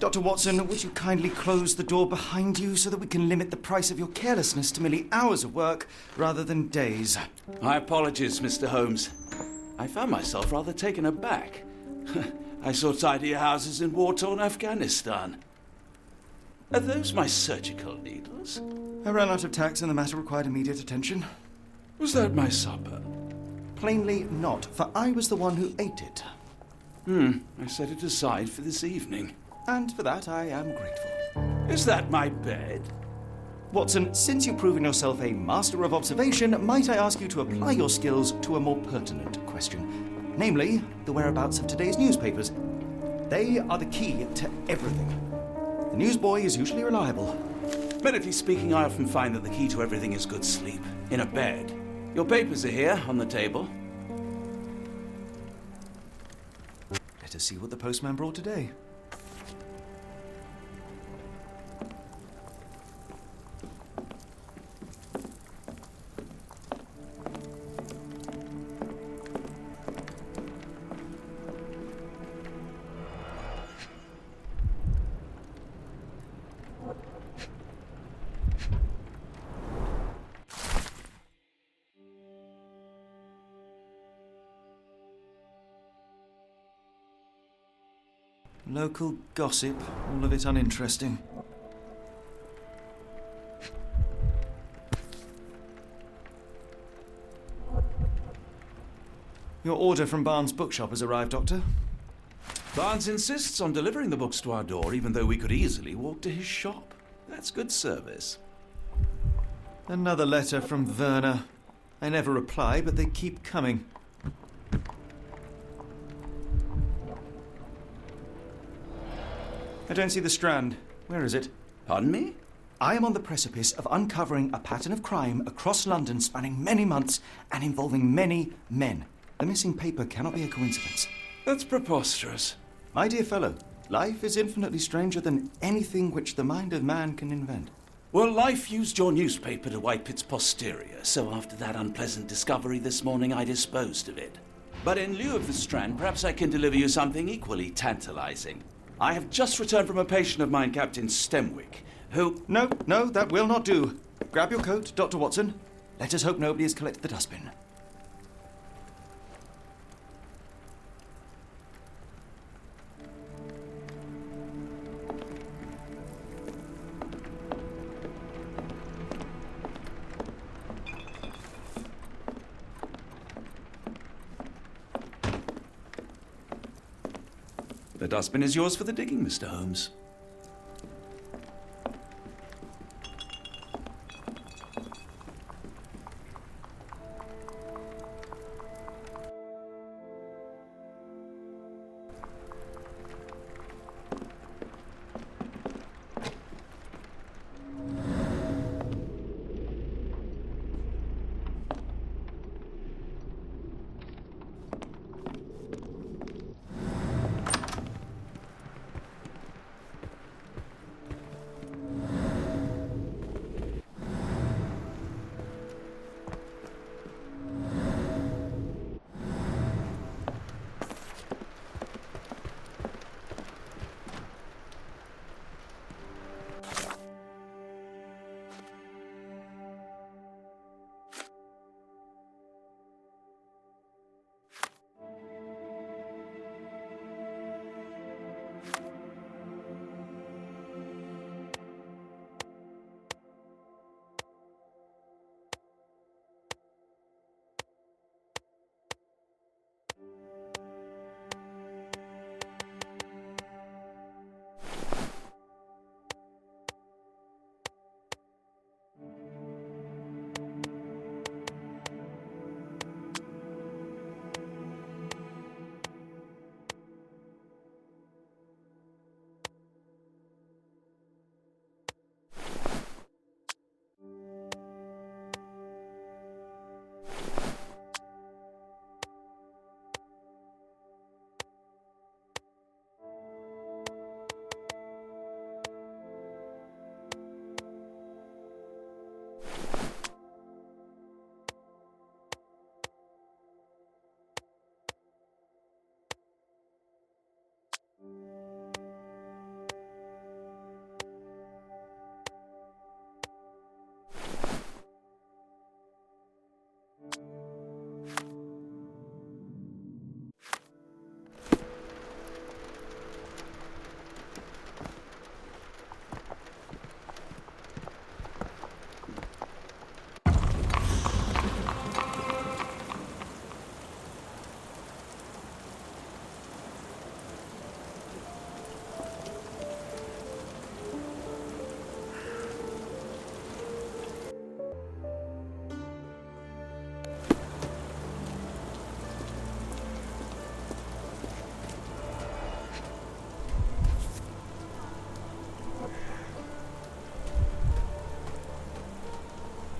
Dr. Watson, would you kindly close the door behind you so that we can limit the price of your carelessness to merely hours of work rather than days? My apologies, Mr. Holmes. I found myself rather taken aback. I saw tidier houses in war-torn Afghanistan. Are those my surgical needles? I ran out of tacks and the matter required immediate attention. Was that my supper? Plainly not, for I was the one who ate it. I set it aside for this evening. And for that I am grateful. Is that my bed? Watson, since you've proven yourself a master of observation, might I ask you to apply your skills to a more pertinent question? Namely, the whereabouts of today's newspapers. They are the key to everything. The newsboy is usually reliable. Medically speaking, I often find that the key to everything is good sleep. In a bed. Your papers are here, on the table. Let us see what the postman brought today. Local gossip, all of it uninteresting. Your order from Barnes' bookshop has arrived, Doctor. Barnes insists on delivering the books to our door, even though we could easily walk to his shop. That's good service. Another letter from Werner. I never reply, but they keep coming. I don't see the Strand. Where is it? Pardon me? I am on the precipice of uncovering a pattern of crime across London spanning many months and involving many men. The missing paper cannot be a coincidence. That's preposterous. My dear fellow, life is infinitely stranger than anything which the mind of man can invent. Well, life used your newspaper to wipe its posterior, so after that unpleasant discovery this morning, I disposed of it. But in lieu of the Strand, perhaps I can deliver you something equally tantalizing. I have just returned from a patient of mine, Captain Stemwick, who... No, that will not do. Grab your coat, Dr. Watson. Let us hope nobody has collected the dustbin. The dustbin is yours for the digging, Mr. Holmes.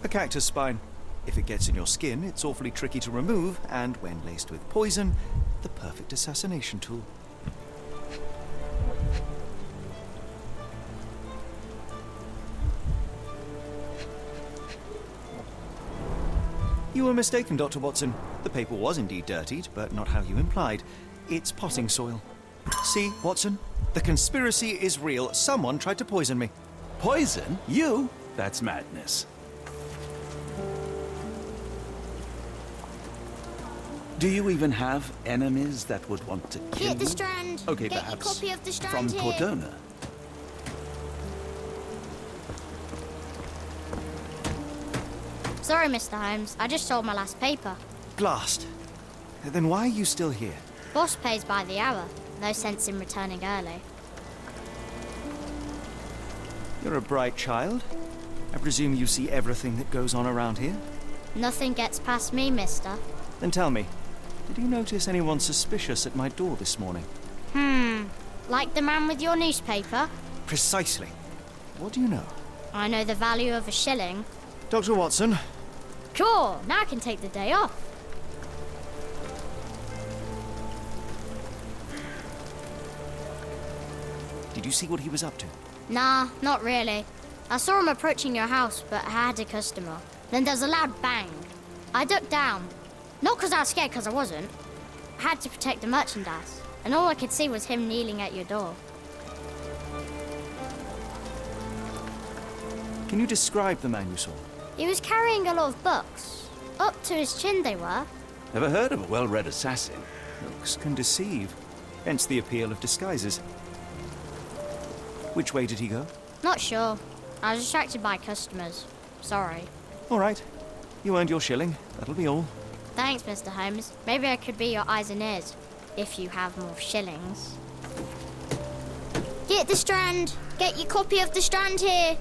A cactus spine. If it gets in your skin, it's awfully tricky to remove, and when laced with poison, the perfect assassination tool. You were mistaken, Dr. Watson. The paper was indeed dirtied, but not how you implied. It's potting soil. See, Watson? The conspiracy is real. Someone tried to poison me. Poison? You? That's madness. Do you even have enemies that would want to kill Get the you? Strand. Okay, Get perhaps your copy of the Strand from here. Cordona. Sorry, Mr. Holmes. I just sold my last paper. Blast. Then why are you still here? Boss pays by the hour. No sense in returning early. You're a bright child. I presume you see everything that goes on around here? Nothing gets past me, mister. Then tell me, did you notice anyone suspicious at my door this morning? Like the man with your newspaper? Precisely. What do you know? I know the value of a shilling. Dr. Watson, Cool, now I can take the day off. did you see what he was up to? Nah, not really. I saw him approaching your house, but I had a customer. Then there's a loud bang. I ducked down. Not because I was scared, because I wasn't. I had to protect the merchandise. And all I could see was him kneeling at your door. Can you describe the man you saw? He was carrying a lot of books. Up to his chin they were. Never heard of a well-read assassin. Looks can deceive. Hence the appeal of disguises. Which way did he go? Not sure. I was distracted by customers. Sorry. All right. You earned your shilling. That'll be all. Thanks, Mr. Holmes. Maybe I could be your eyes and ears, if you have more shillings. Get the Strand! Get your copy of the Strand here!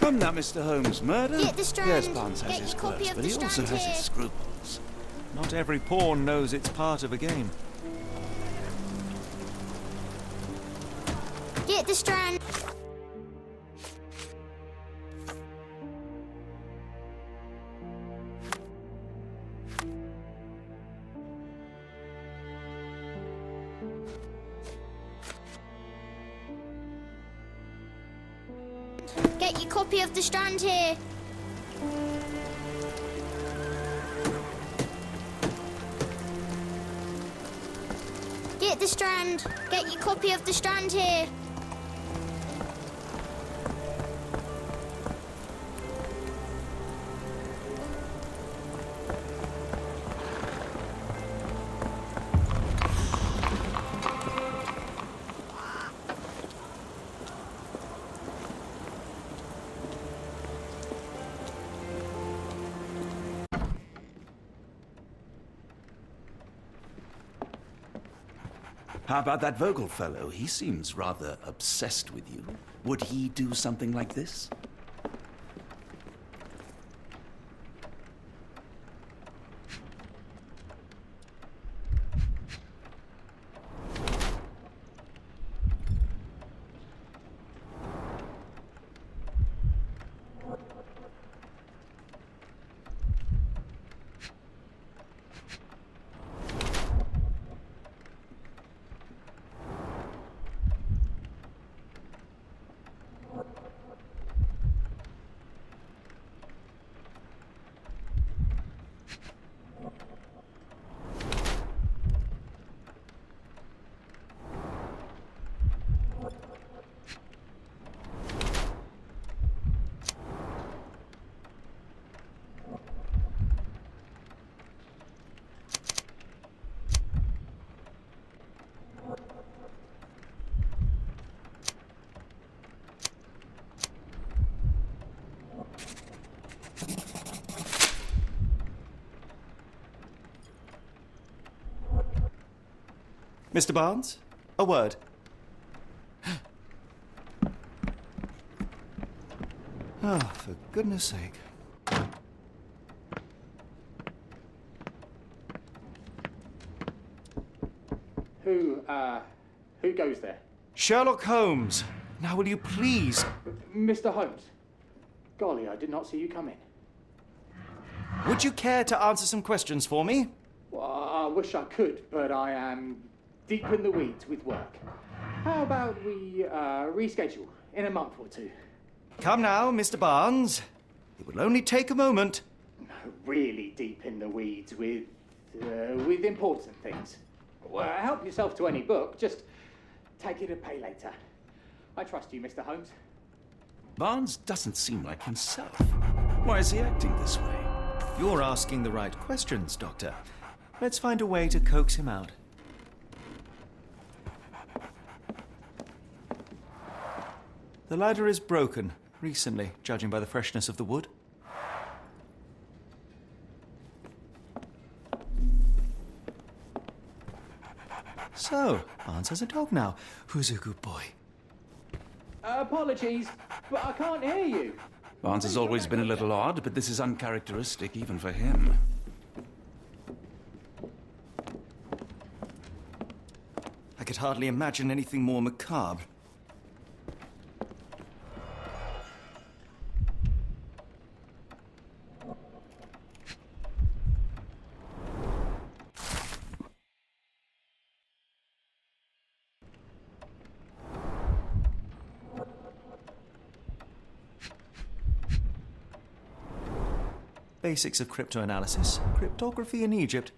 Come now, Mr. Holmes. Murder? Get the Strand. Yes, Barnes has Get his your copy quirks, of but the he also Strand has here. his scruples. Not every pawn knows it's part of a game. Get the Strand! Get your copy of the Strand here! Get the Strand! Get your copy of the Strand here! How about that Vogel fellow? He seems rather obsessed with you. Would he do something like this? Mr. Barnes, a word. Oh, for goodness sake. Who goes there? Sherlock Holmes. Now will you please... Mr. Holmes. Golly, I did not see you come in. Would you care to answer some questions for me? Well, I wish I could, but I am deep in the weeds with work. How about we reschedule in a month or two? Come now, Mr. Barnes. It will only take a moment. Really deep in the weeds with important things. Well, help yourself to any book. Just take it and pay later. I trust you, Mr. Holmes. Barnes doesn't seem like himself. Why is he acting this way? You're asking the right questions, Doctor. Let's find a way to coax him out. The ladder is broken, recently, judging by the freshness of the wood. So, Barnes has a dog now. Who's a good boy? Apologies, but I can't hear you. Barnes has always been a little odd, but this is uncharacteristic even for him. I could hardly imagine anything more macabre. Basics of cryptoanalysis, cryptography in Egypt.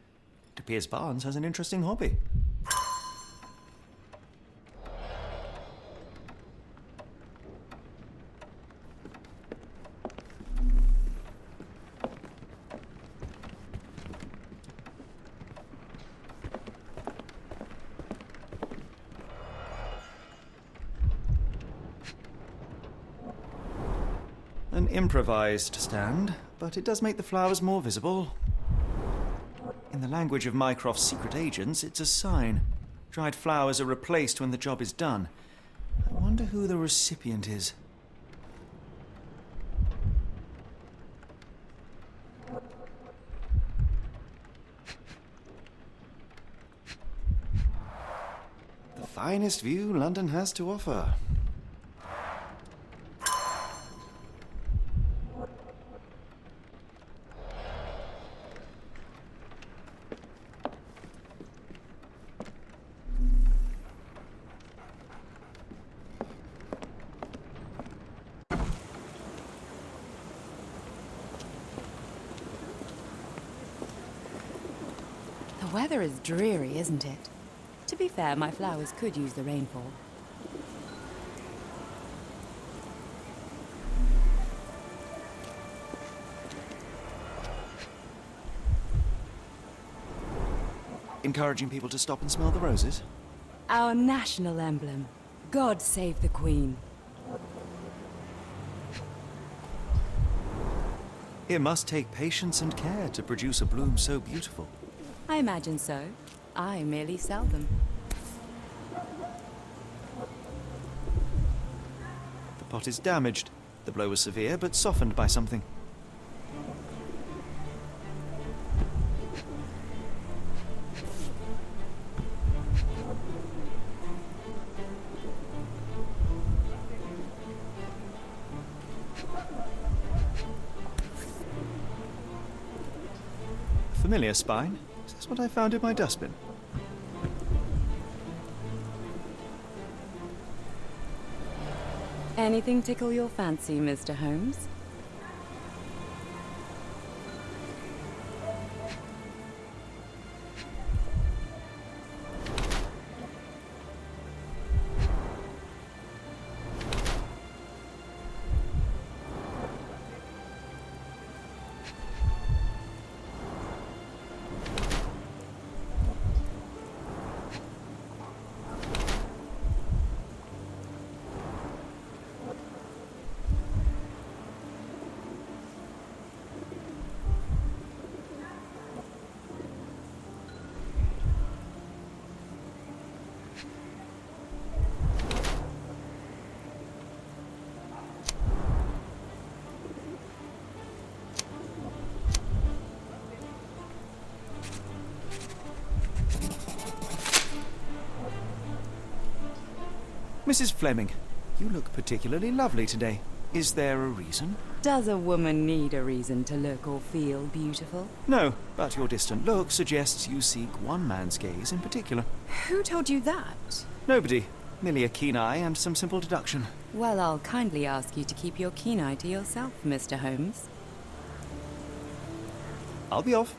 It appears Barnes has an interesting hobby. An improvised stand, but it does make the flowers more visible. In the language of Mycroft's secret agents, it's a sign. Dried flowers are replaced when the job is done. I wonder who the recipient is. The finest view London has to offer. The weather is dreary, isn't it? To be fair, my flowers could use the rainfall. Encouraging people to stop and smell the roses? Our national emblem. God save the Queen. It must take patience and care to produce a bloom so beautiful. I imagine so. I merely sell them. The pot is damaged. The blow was severe, but softened by something. Familiar spine. Is this what I found in my dustbin? Anything tickle your fancy, Mr. Holmes? Mrs. Flemming, you look particularly lovely today. Is there a reason? Does a woman need a reason to look or feel beautiful? No, but your distant look suggests you seek one man's gaze in particular. Who told you that? Nobody. Merely a keen eye and some simple deduction. Well, I'll kindly ask you to keep your keen eye to yourself, Mr. Holmes. I'll be off.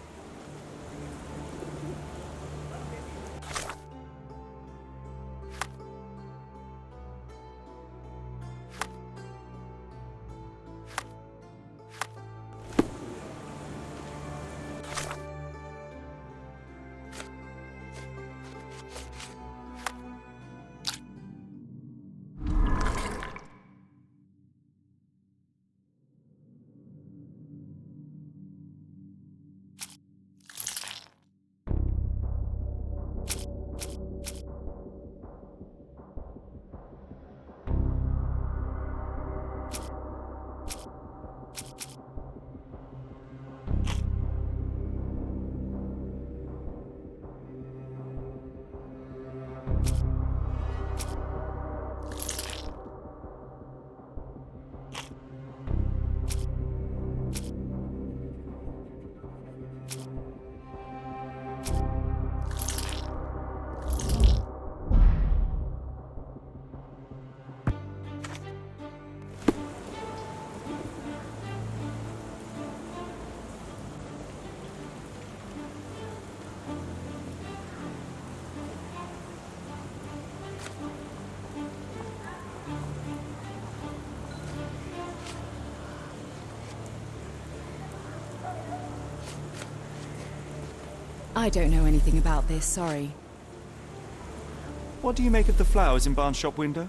I don't know anything about this, sorry. What do you make of the flowers in Barnes' shop window?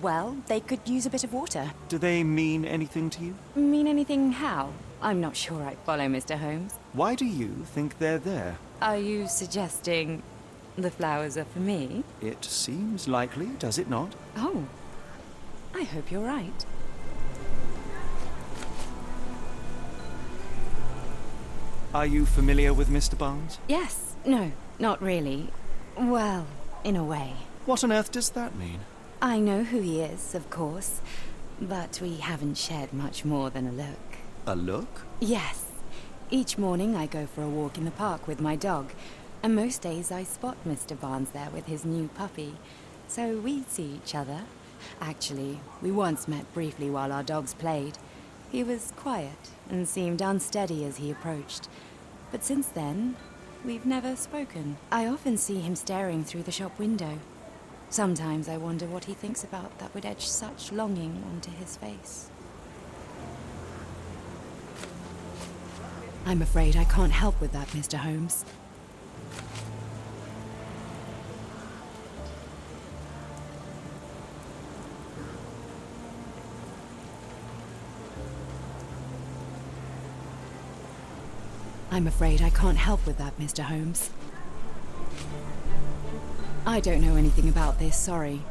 Well, they could use a bit of water. Do they mean anything to you? Mean anything how? I'm not sure I follow, Mr. Holmes. Why do you think they're there? Are you suggesting the flowers are for me? It seems likely, does it not? Oh, I hope you're right. Are you familiar with Mr. Barnes? Yes. No, not really. Well, in a way. What on earth does that mean? I know who he is, of course, but we haven't shared much more than a look. A look? Yes. Each morning I go for a walk in the park with my dog, and most days I spot Mr. Barnes there with his new puppy, so we see each other. Actually, we once met briefly while our dogs played. He was quiet and seemed unsteady as he approached, but since then, we've never spoken. I often see him staring through the shop window. Sometimes I wonder what he thinks about that would etch such longing onto his face. I'm afraid I can't help with that, Mr. Holmes. I'm afraid I can't help with that, Mr. Holmes. I don't know anything about this, sorry.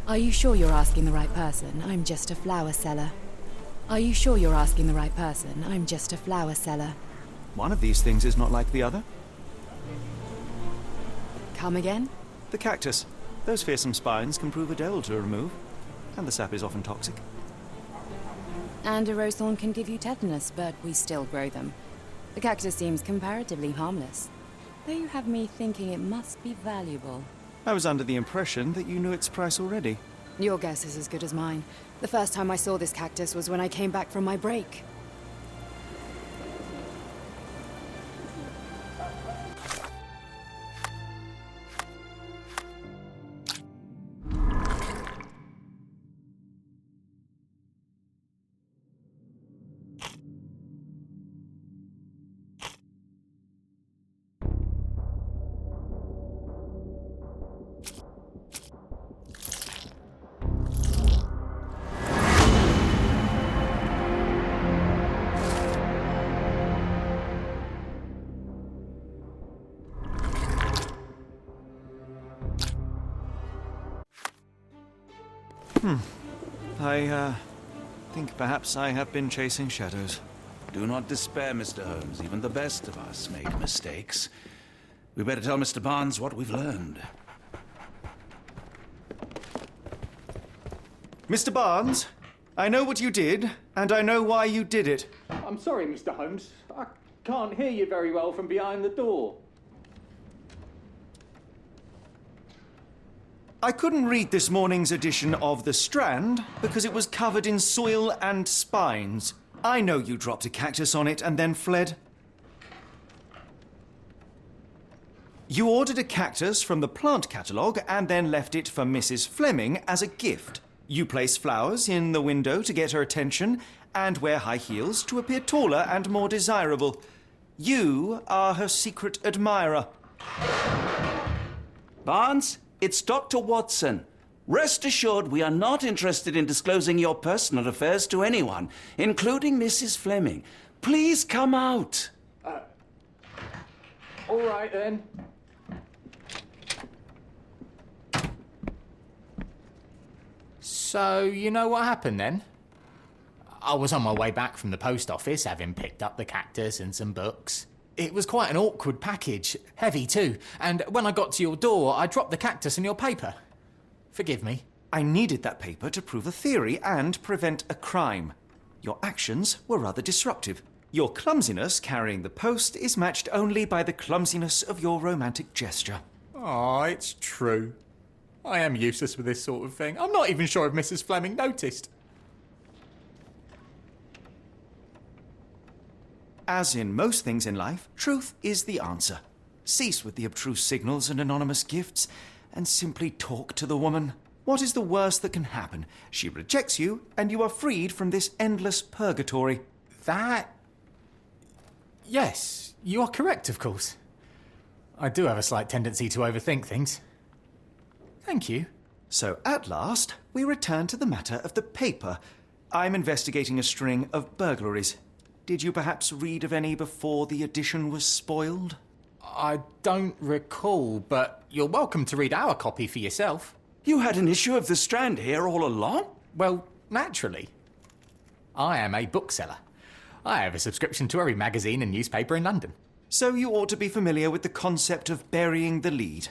Are you sure you're asking the right person? I'm just a flower seller. Are you sure you're asking the right person? I'm just a flower seller. One of these things is not like the other. Come again? The cactus. Those fearsome spines can prove a devil to remove, and the sap is often toxic. And a rose thorn can give you tetanus, but we still grow them. The cactus seems comparatively harmless, though you have me thinking it must be valuable. I was under the impression that you knew its price already. Your guess is as good as mine. The first time I saw this cactus was when I came back from my break. I think perhaps I have been chasing shadows. Do not despair, Mr. Holmes. Even the best of us make mistakes. We better tell Mr. Barnes what we've learned. Mr. Barnes, I know what you did, and I know why you did it. I'm sorry, Mr. Holmes. I can't hear you very well from behind the door. I couldn't read this morning's edition of The Strand because it was covered in soil and spines. I know you dropped a cactus on it and then fled. You ordered a cactus from the plant catalogue and then left it for Mrs. Flemming as a gift. You place flowers in the window to get her attention and wear high heels to appear taller and more desirable. You are her secret admirer. Barnes, it's Dr. Watson. Rest assured we are not interested in disclosing your personal affairs to anyone, including Mrs. Flemming. Please come out. All right, then. So, you know what happened then? I was on my way back from the post office, having picked up the cactus and some books. It was quite an awkward package, heavy too, and when I got to your door, I dropped the cactus in your paper. Forgive me. I needed that paper to prove a theory and prevent a crime. Your actions were rather disruptive. Your clumsiness carrying the post is matched only by the clumsiness of your romantic gesture. Oh, it's true. I am useless with this sort of thing. I'm not even sure if Mrs. Flemming noticed. As in most things in life, truth is the answer. Cease with the abstruse signals and anonymous gifts, and simply talk to the woman. What is the worst that can happen? She rejects you, and you are freed from this endless purgatory. Yes, you are correct, of course. I do have a slight tendency to overthink things. Thank you. So, at last, we return to the matter of the paper. I'm investigating a string of burglaries. Did you perhaps read of any before the edition was spoiled? I don't recall, but you're welcome to read our copy for yourself. You had an issue of The Strand here all along? Well, naturally. I am a bookseller. I have a subscription to every magazine and newspaper in London. So you ought to be familiar with the concept of burying the lead.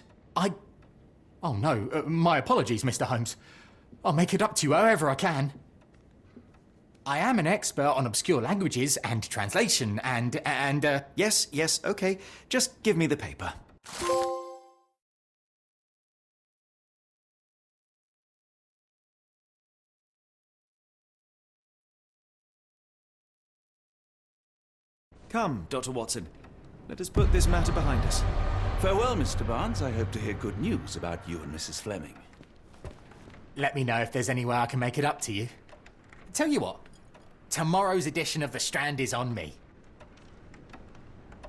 Oh no, my apologies, Mr. Holmes. I'll make it up to you however I can. I am an expert on obscure languages and translation and. Yes, okay. Just give me the paper. Come, Dr. Watson. Let us put this matter behind us. Farewell, Mr. Barnes. I hope to hear good news about you and Mrs. Flemming. Let me know if there's any way I can make it up to you. Tell you what, tomorrow's edition of The Strand is on me.